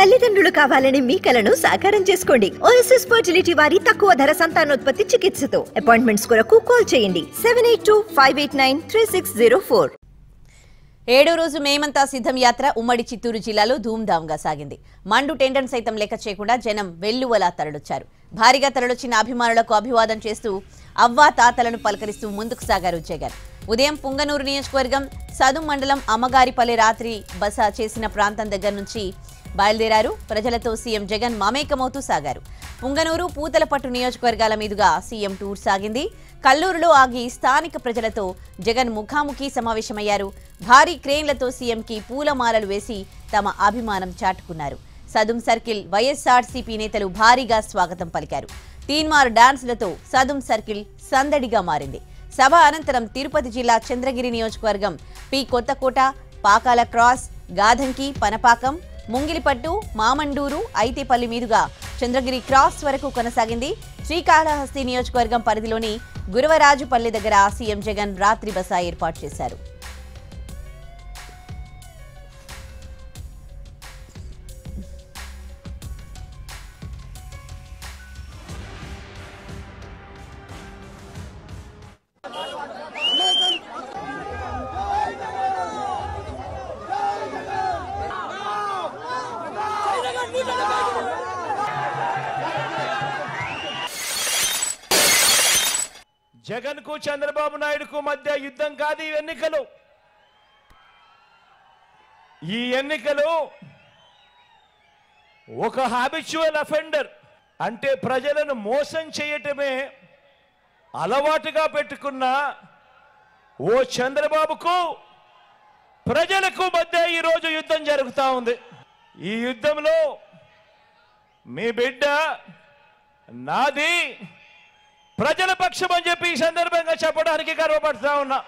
తల్లిదండ్రులు కావాలని మీ కలను సాకారం చేసుకోండి. ఓఎస్ఎస్ ఫర్టిలిటీ వారి తక్కువ ధర సంతానోత్పత్తి చికిత్సతో అపాయింట్మెంట్స్ కొరకు కాల్ చేయండి 7825893604. 7వ రోజు మేమంతా సిద్ధం యాత్ర ఉమ్మడి చిత్తూరు జిల్లాలో ధూమ్ధామ్గా సాగింది. మండు టెండన్ సైతం లెక్క చేయకుండా జనం వెల్లువలా తరలొచ్చారు. భారీగా తరలొచ్చిన అభిమానులకు అభివాదం చేస్తూ అవ్వా తాతలను పలకరిస్తూ ముందుకు సాగారు జగన్. ఉదయం పుంగనూరు నియోజకవర్గం సదుం మండలం అమ్మగారిపల్లె రాత్రి బస చేసిన ప్రాంతం దగ్గర నుంచి బయలుదేరారు. ప్రజలతో సీఎం జగన్ మమేకమవుతూ సాగారు. పుంగనూరు పూతలపట్టు నియోజకవర్గాల మీదుగా సీఎం టూర్ సాగింది. కల్లూరులో ఆగి స్థానిక ప్రజలతో జగన్ ముఖాముఖి సమావేశమయ్యారు. భారీ క్రేన్లతో సీఎంకి పూలమాలలు వేసి తమ అభిమానం చాటుకున్నారు. సదుం సర్కిల్ వైఎస్ఆర్సీపీ నేతలు భారీగా స్వాగతం పలికారు. తీన్మార్ డాన్సులతో సదుం సర్కిల్ సందడిగా మారింది. సభ అనంతరం తిరుపతి జిల్లా చంద్రగిరి నియోజకవర్గం పి కొత్తకోట, పాకాల క్రాస్, గాధంకి, పనపాకం, ముంగిలిపట్టు, మామండూరు, ఐతేపల్లి మీదుగా చంద్రగిరి క్రాస్ వరకు కొనసాగింది. శ్రీకాళహస్తి నియోజకవర్గం పరిధిలోని గురవరాజుపల్లి దగ్గర సీఎం జగన్ రాత్రి బస ఏర్పాటు చేశారు. జగన్ కు చంద్రబాబు నాయుడుకు మధ్య యుద్ధం కాదు ఈ ఎన్నికలు. ఈ ఎన్నికలు ఒక హ్యాబిచువల్ అఫెండర్ అంటే ప్రజలను మోసం చేయటమే అలవాటుగా పెట్టుకున్న ఓ చంద్రబాబుకు ప్రజలకు మధ్య ఈరోజు యుద్ధం జరుగుతూ ఉంది. ఈ యుద్ధంలో మీ బిడ్డ నాది ప్రజల పక్షం అని చెప్పి ఈ సందర్భంగా చెప్పడానికి గర్వపడుతూ ఉన్నా.